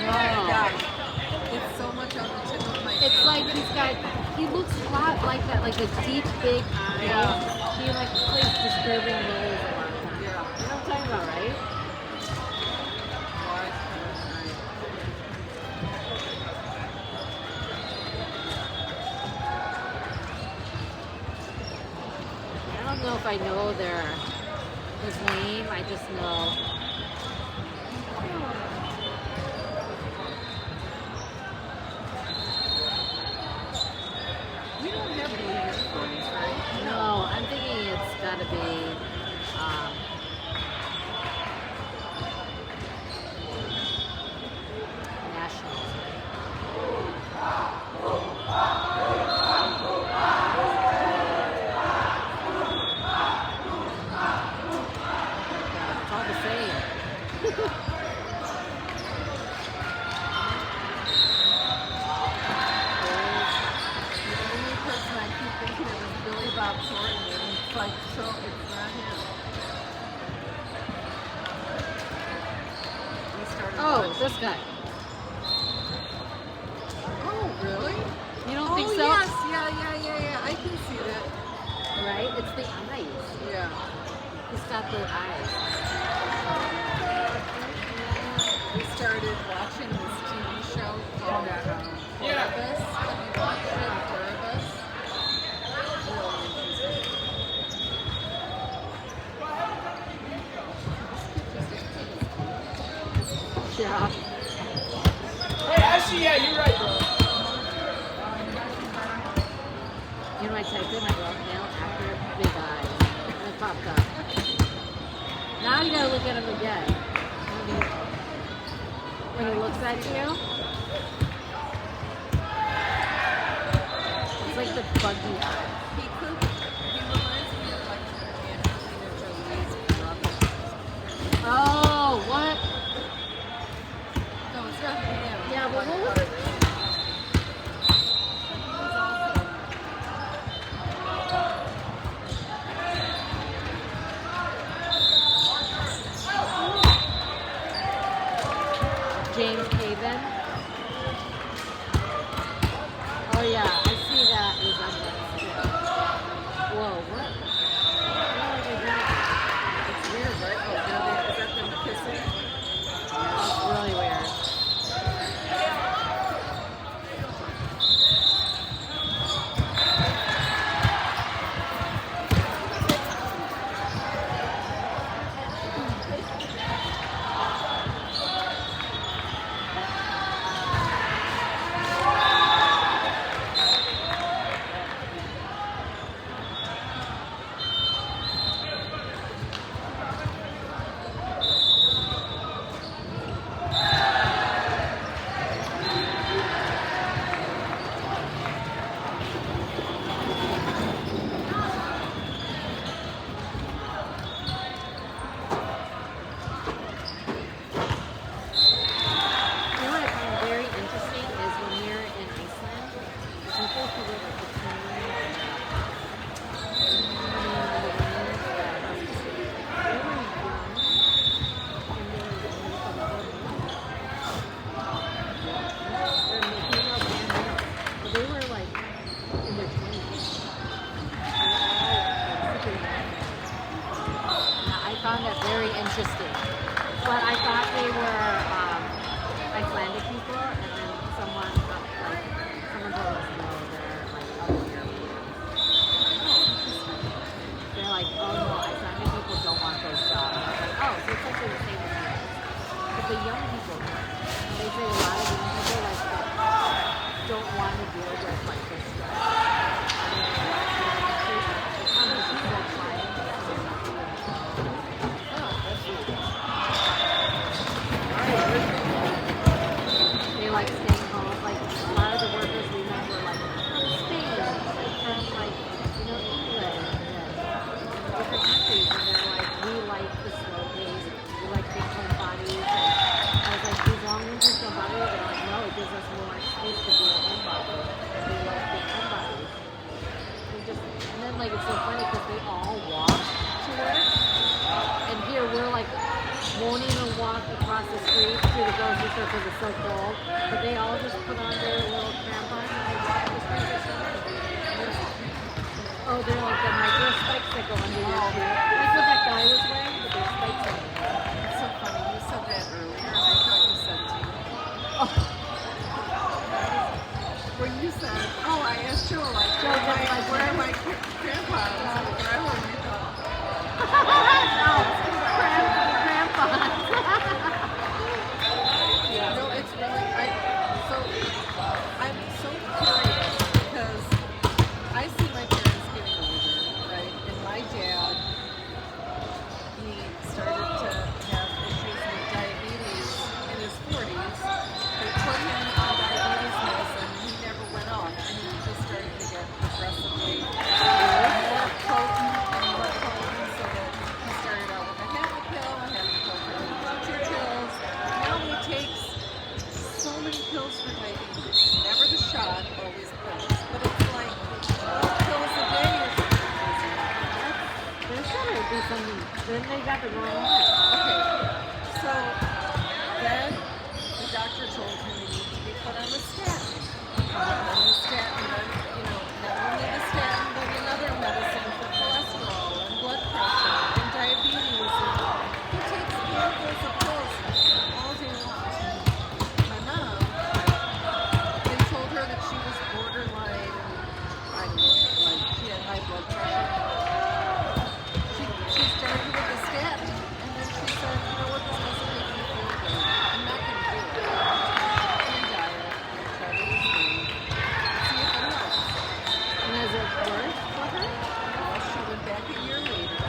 Yeah. It's so much on the tip of my It's tongue. like he looks a lot like that, like the deep, big eyes. Yeah. He like plays disturbing roles a lot of times. Yeah. You know what I'm talking about, right? I don't know if I know his name. I just know. We don't have blue uniforms, right? No, I'm thinking it's got to be. Nationals. It's all the same. The only person I keep thinking of is Billy Bob Thornton, and it's like, so it's not him. We started Oh, watching- this guy. Oh, really? You don't Oh, think so? yes. Yeah. I can see that. Right? It's the eyes. Yeah. He's got the eyes. We started watching this TV show called Pluribus. Have you watched it, Pluribus? Really interesting. Yeah. Hey, actually, yeah, you're right, bro. You know, I typed in, I wrote male actor, big eyes. And it popped up. Now you gotta look at him again. When he looks at you, it's like the buggy eye. He reminds me of like Angelina Jolie's brother. Oh, what? No, it's not him. Yeah, but what was it? James Caven. Oh yeah, I see that resemblance. Whoa, what? It's weird, right? Oh, now is that them kissing? That's really weird. You know what I find very interesting is when you're in Iceland, the people who live like they were like in their 20s. I found that very interesting. But I thought they were Icelandic people, and then someone told us no, they're like other Europeans. They're like, oh no, Icelandic people don't want those jobs. I was like, oh, so it's actually the same as yours. But the young people, they say a lot of young people like don't want to deal with like this stress. They like staying home. Like a lot of the workers we met were like from Spain, like from like England, and different countries, and they're like, we like the slow pace, we like big homebodies. And I was like, as long as there's nobody, they're like, no, it gives us more excuse to be a homebody. And we like big homebodies. And then like it's so funny because they all walk to work, and here we're like won't even walk across the street to the grocery store because it's so cold. But they all just put on their little crampons and they walk the streets or something. Oh, they're like the micro spikes that go under your shoe. Like what that guy was wearing, but there's spikes in it. It's so funny. You said that earlier, and I thought you said too. Oh, When you said, oh, I asked Joe, like, Joe, like, where are my crampons? And I was like, no, crampons. no, it's really, I'm so curious because I see my parents getting older, right? And my dad, he started to have issues with diabetes in his 40s. They put him on diabetes medicine. He never went off, and he just started to get progressively more potent and more potent, so that he started out with a half a pill, a pill for two pills. Now he takes so many pills for diabetes. Never the shot, always pills. But it's like 12 pills a day or something crazy. There's gotta be something. Then they got the wrong one. Okay, so then the doctor told him he needed to be put on a statin. And the statin, then, not only the statin, but another medicine for cholesterol and blood pressure and diabetes. And he takes handfuls of pills all day long. My mom then told her that she was borderline, I don't know, like she had high blood pressure. She started with the statin, and then she said, you know what, this doesn't make me feel good. I'm not going to do it. I'm diet, try to lose weight, see if it helps. And has it worked for her? Well, she went back a year later,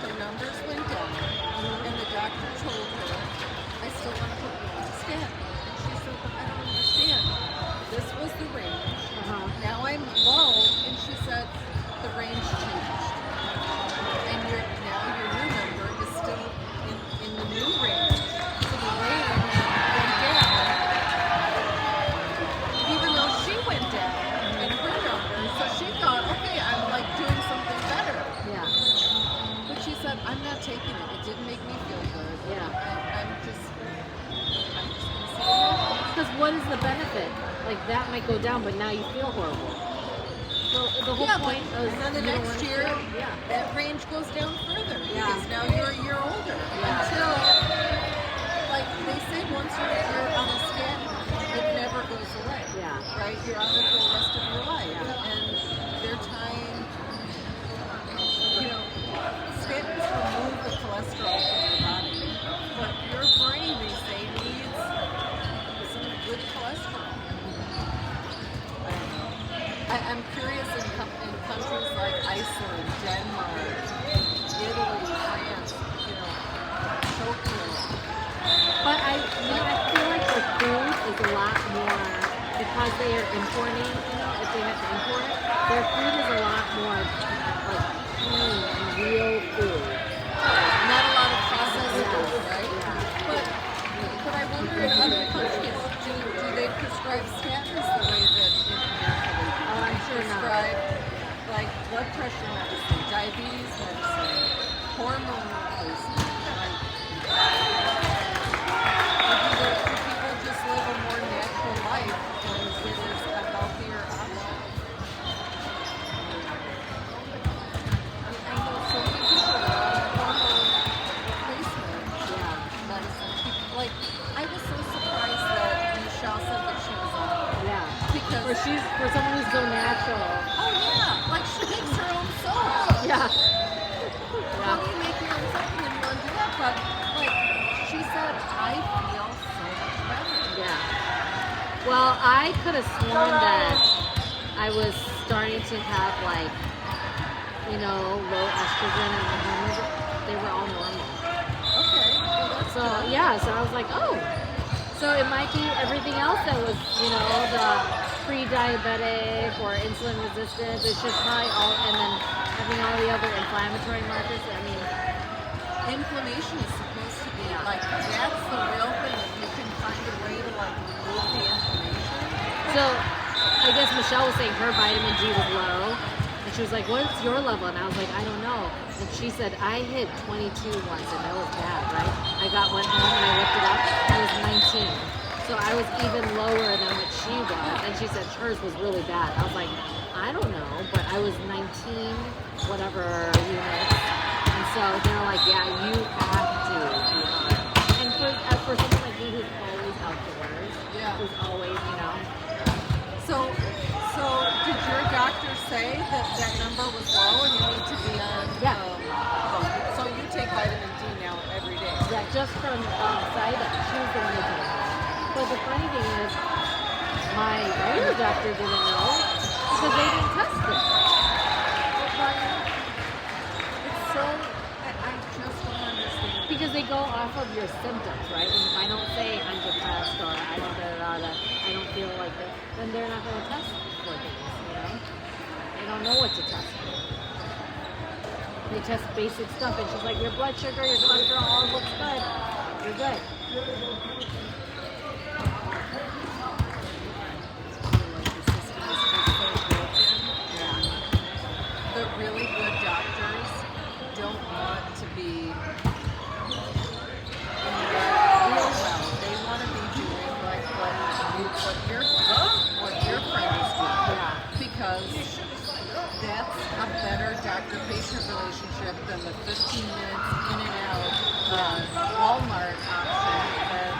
her numbers went down, and the doctor told her, I still want to put you on a statin. And she said, but I don't understand. This was the range. Now I'm low, and she said, the range changed. And now your new number is still in the new range. So the range went down, even though she went down in her number. So she thought, okay, I'm like doing something better. Yeah. But she said, I'm not taking it. It didn't make me feel good. Yeah. I'm just gonna see what happens. Because what is the benefit? Like that might go down, but now you feel horrible. So the whole Yeah, point but, is and then the you don't next wanna year, feel- yeah. that range goes down further Yeah. because now you're a year older. Yeah. Until, like they say, once you're on a statin, it never goes away. Yeah. Right? You're on it for the rest of your life, Yeah. and they're tying. Statins remove the cholesterol from your body, but your brain, they say, needs some good cholesterol. I don't know. I'm curious in countries like Iceland, Denmark, Italy, France, Tokyo. But I feel like the food is a lot more because they are importing. If they have to import it, their food is a lot more like clean and real food. Not a lot of processed Yeah. food, right? Yeah. But I wonder in other countries, do they prescribe statins the way that in America they do? Oh, I'm sure not. Prescribe like blood pressure medicine, diabetes medicine, hormone replacement. Do people just live a more natural life and it is a healthier option? I know so many people that are on hormone replacement Yeah. medicine. Like, I was so surprised that Michelle said that she was on it. Yeah. Because, For someone who's so natural. oh yeah, like she makes her own soap. Yeah. How do you make your own soap and you want to do that? But, like, she said, I feel so much better. Yeah. Well, I could have sworn that I was starting to have like, low estrogen and my hormones. They were all normal. Okay, well, that's So good. yeah, so I was like, oh. So it might be everything else that was, the pre-diabetic or insulin resistant. It's just probably all, and then having all the other inflammatory markers. I mean, Inflammation is supposed to be, like, that's the real thing. If you can find a way to, like, remove the inflammation. so I guess Michelle was saying her vitamin D was low, and she was like, what's your level? And I was like, I don't know. And she said, I hit 22 once, and that was bad, right? went home and I looked it up. I was 19. So I was even lower than what she was. And she said hers was really bad. I was like, I don't know, but I was 19, whatever units. And so they're like, yeah, you have to be on. And for someone like me who's always outdoors, Yeah. who's always, So did your doctor say that that number was low and you need to be on? Yeah. So you take vitamin D now every day. yeah, just from Saida. She was the one who told me. But the funny thing is, my regular doctor didn't know because they didn't test it. It's so I just don't understand. Because they go off of your symptoms, right? And if I don't say I'm depressed or I don't feel like it, then they're not going to test for things, They don't know what to test for. They test basic stuff, and she's like, your blood sugar, your cholesterol, all looks good. You're good. Like the system is just so broken. The really good doctors don't want to be in the real well. They want to be doing like what your friend is doing. Yeah. Because that's a better doctor-patient relationship than the 15 minutes in and out Walmart option that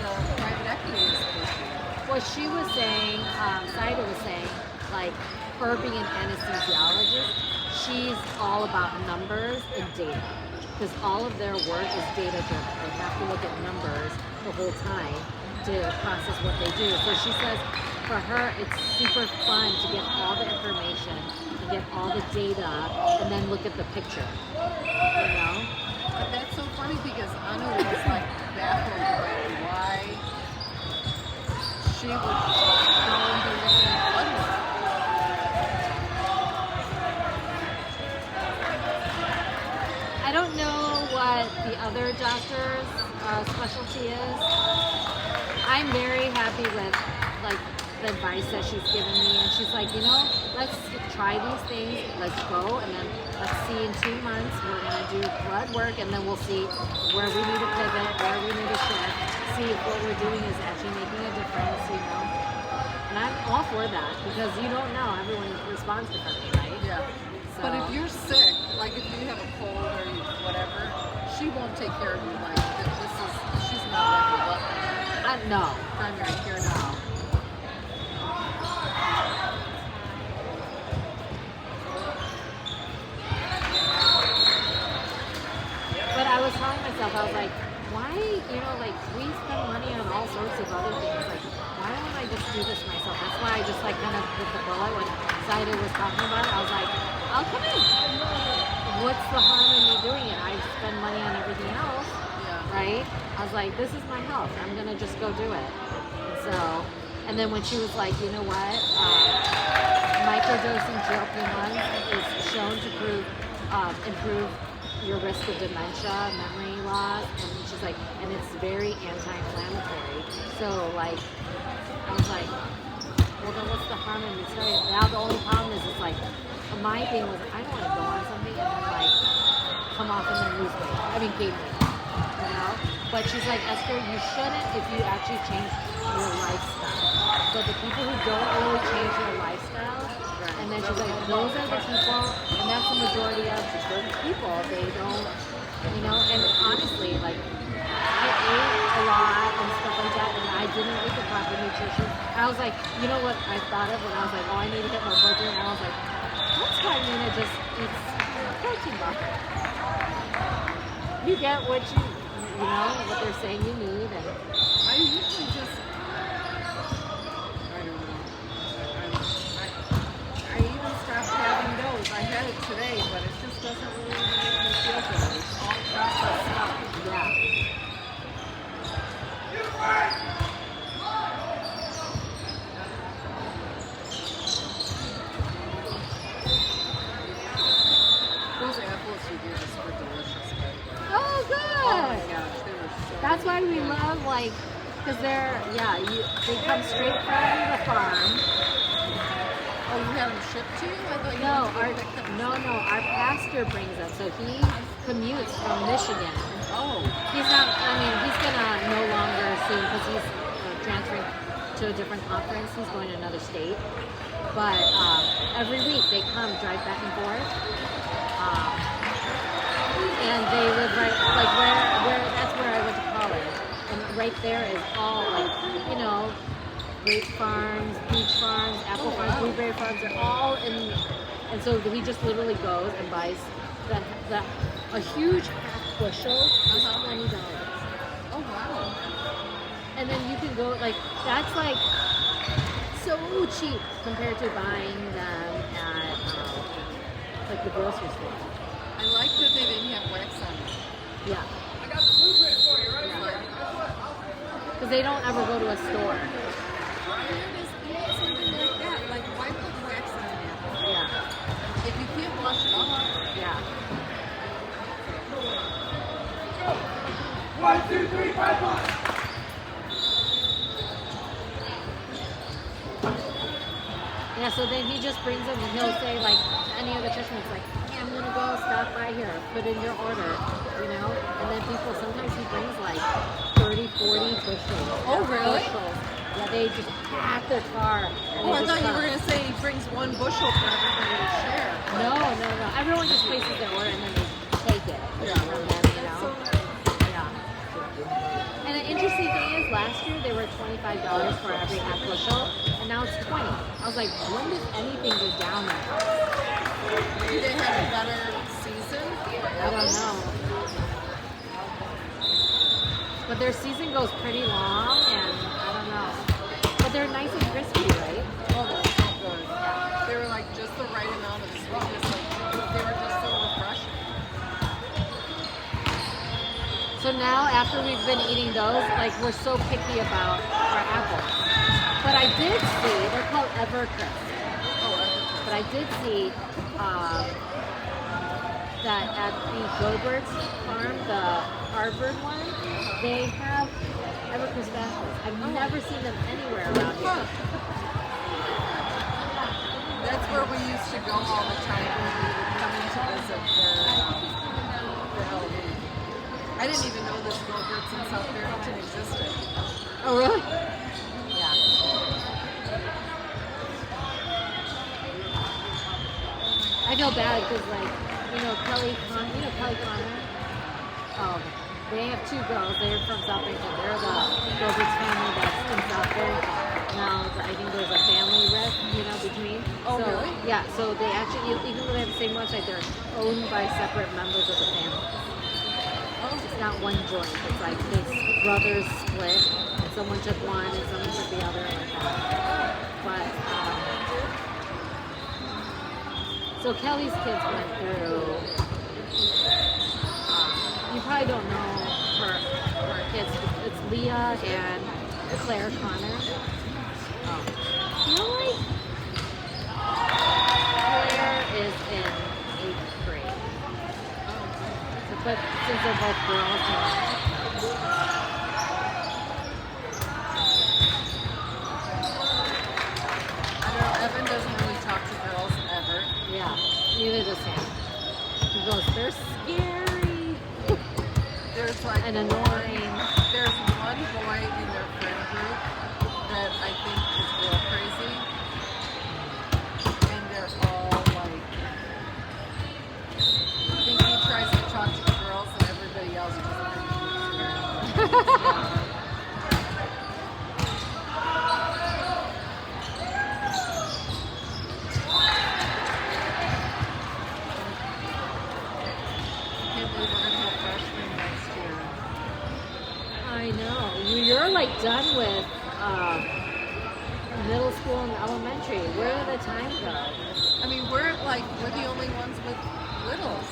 the private equity is pushing. What she was saying, Saida was saying, like, her being an anesthesiologist, she's all about numbers and data. Because all of their work is data driven. They have to look at numbers the whole time to process what they do. So she says for her, it's super fun to get all the information and get all the data and then look at the picture. But that's so funny because Anu was like baffled by why she would go and be looking at blood work. I don't know what the other doctor's specialty is. I'm very happy with like the advice that she's given me, and she's like, let's try these things, let's go, and then let's see in 2 months we're gonna do blood work, and then we'll see where we need to pivot, where we need to shift, see if what we're doing is actually making a difference, And I'm all for that because you don't know, everyone responds differently, right? Yeah. So, But if you're sick, like if you have a cold or whatever, she won't take care of you. Like she's not like your no. primary care now. But I was telling myself, I was like, why, we spend money on all sorts of other things. Like, why don't I just do this myself? That's why I just kind of bit the bullet when Saida was talking about it. I was like, I'll come in. What's the harm in me doing it? I spend money on everything else, right? I was like, this is my health. I'm going to just go do it. And then when she was like, you know what? Microdosing GLP-1 is shown to improve your risk of dementia, memory loss, and she's like, and it's very anti-inflammatory. So I was like, well then what's the harm in me starting? Now the only problem is it's like, my thing was I don't want to go on something and then come off and then lose weight. Gain weight, But she's like, Esther, you shouldn't if you actually change your lifestyle. But the people who don't really change their lifestyle, and then she's like, those are the people, and that's the majority of the people. They don't, and honestly, I ate a lot and stuff like that, and I didn't eat the proper nutrition. I was like, you know what I thought of when I was like, oh, I need to get more protein, and I was like, that's why Nina just eats protein bar. You get what what they're saying you need, and I usually just, I don't know. I even stopped having those. I had it today, but it just doesn't really make me feel good. It's all processed stuff. yeah. Those apples you gave us were delicious, by the way. Oh, good. Oh my gosh, they were so That's why we love because they come straight from the farm. Oh, you have them shipped to you? I thought you No, went to go pick them. our pastor brings them. So he commutes from Michigan. Oh, He's not. I mean, he's gonna no longer see because he's transferring to a different conference. He's going to another state. But every week they come, drive back and forth, and they live right like where that's where I went to college, and right there is all like grape farms, peach farms, apple farms, blueberry farms. They're all in, and so he just literally goes and buys a huge half bushel is $20. oh wow. And then you can go that's like so cheap compared to buying them at like the grocery store. I like that they didn't have wax on it. Yeah, I got the blueprint for you, right? because they don't ever go to a store. Here it is, something like that. Like, why put wax on it? Yeah, If you can't wash it off. yeah. 1, 2, 3, 5, 1. Yeah, so then he just brings them and he'll say like any of the churchmen, like, hey, I'm gonna go stop by here, put in your order, and then people, sometimes he brings like 30, 40 bushels. Oh, really? Bushels. Yeah, they just pack their car. And Oh, I they just thought you come. were going to say he brings one bushel for everybody to share. No. Everyone just places their order and then they take it Yeah. from them, That's so nice. Yeah. And the interesting thing is, last year they were $25 for every half bushel, and now it's 20. I was like, when does anything go down that much? Do they have a better season? I don't know. But their season goes pretty long, and I don't know. But they're nice and crispy, right? Oh, they're so good. They were like just the right amount of sweetness. Like, they were just so refreshing. So now, after we've been eating those, like we're so picky about our apples. But I did see, they're called Evercrisp. Oh, But I did see that at the Gobert's farm, the Harvard one, they have Evercrisp apples. I've never seen them anywhere around here. that's where we used to go all the time when we would come in to visit for Halloween. I didn't even know this Gilbert's in South Barrington existed. Oh, really? Yeah. I feel bad because, like, Kelly Connor. Oh, they have two girls. They're from South Barrington. They're the Gobert's family that's in South Barrington. Now, I think there's a family rift, between. Oh, so, really? Yeah, so they actually, even though they have the same website, they're owned by separate members of the family. Oh, It's not one joint. It's like this brothers split, and someone took one and someone took the other, like that. But so Kelly's kids went through. You probably don't know her kids. It's Leah and Claire Connor. I feel like Claire is in 8th grade. But since they're both girls, I don't know. Evan doesn't really talk to girls ever. yeah, neither does Sam. He goes, they're scary There's like and annoying. There's one boy in their friend group that I think is real crazy, and they're all like, I think he tries to talk to the girls, and everybody else just thinks I can't believe we're gonna have freshmen next year. I know. You're like done with middle school and elementary. Where did the time go? I mean, we're the only ones with littles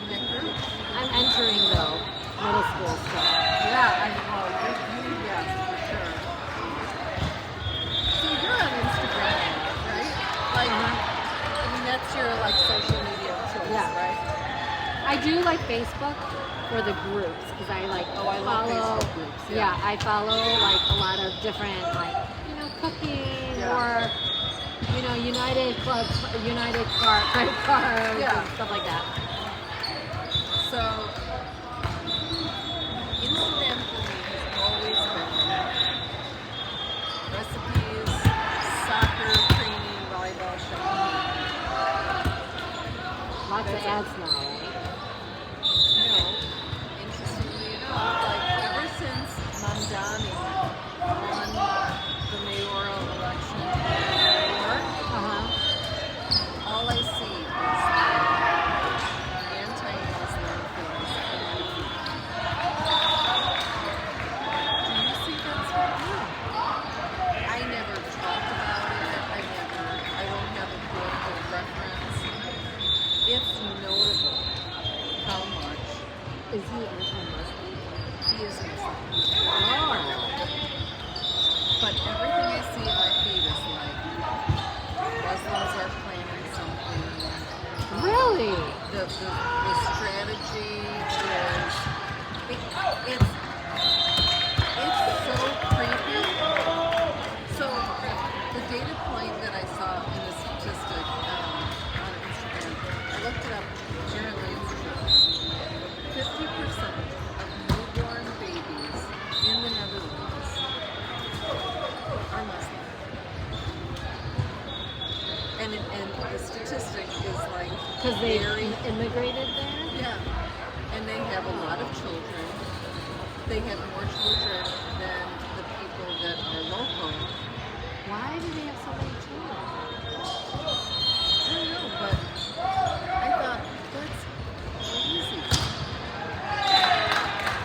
in that group. I'm entering though middle school stuff. Yeah, yes, for sure. So you're on Instagram, right? Like, I mean, that's your social media choice, Yeah. right? I do like Facebook for the groups because I Oh, I love follow. Facebook groups, yeah. I follow like a lot of different cooking Yeah. or you know, United Club, United Car, credit cards, Yeah. and stuff like that. So Instagram for me has always been recipes, soccer, training, volleyball, shopping. Lots of That's it. ads now, right? No, interestingly enough, like ever since Mamdani won the mayoral election in New York, all I see is anti-Muslim things in my feed. Do you see that stuff? I never talked about it. I don't have a political preference. It's notable how much Is he anti-Muslim? he is Muslim. Oh. But everything I see in my feed is like Muslims are planning something. Really? The strategy is it's so creepy. So the data point that I saw in the statistic on Instagram, I looked it up. Apparently, it's true. 50% of newborn babies in the Netherlands are Muslim. And the statistic is like Because they very immigrated there? yeah, and they have a lot of children. They have more children than the people that are local. Why do they have so many children? I don't know, but I thought that's crazy.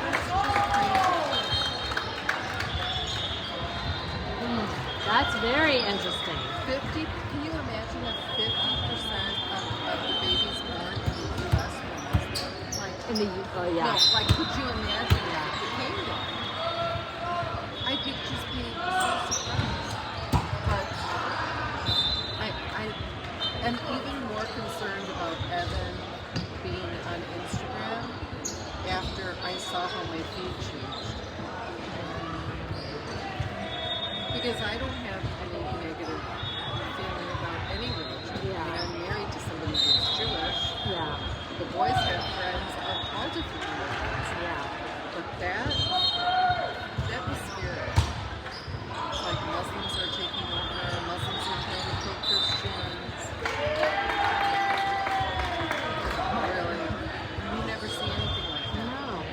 That's just That's very interesting. 50. Can you imagine that 50% of the babies born in the U.S. were Muslim? Like, In the oh yeah. no, like, could you imagine that if it came there? I'd just be so surprised. But I am even more concerned about Evan being on Instagram after I saw how my feed changed. Because I don't have any negative feeling about any religion. Yeah. I mean, I'm married to somebody who's Jewish. Yeah. The boys have friends of all different religions. Yeah. But that was scary. It's like Muslims are taking over, Muslims are trying to kill Christians. Really? You never see anything like that. No.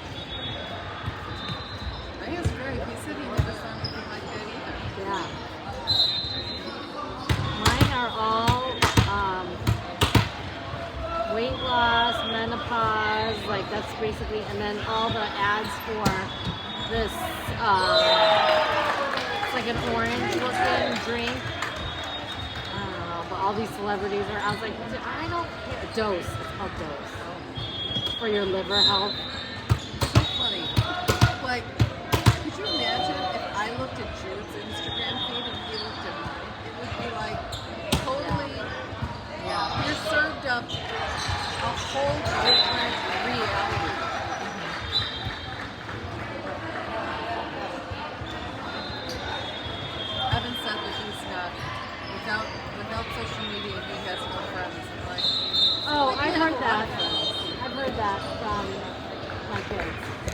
I asked Greg, he said he never saw anything like that either. Yeah. Mine are all weight loss, menopause, like that's basically, and then all the ads for this, it's like an orange looking drink. I don't know, but all these celebrities are, I was like, I don't care. Dose, it's called Dose. For your liver health. So funny. Like, could you imagine if I looked at Jude's Instagram feed and he looked at mine? It would be like totally, Yeah. you're served up a whole different reality. Evan said that he's not, without social media, he has no friends. I'm like, Oh, "Well, you I've have heard a lot that. of friends." I've heard that from my kids.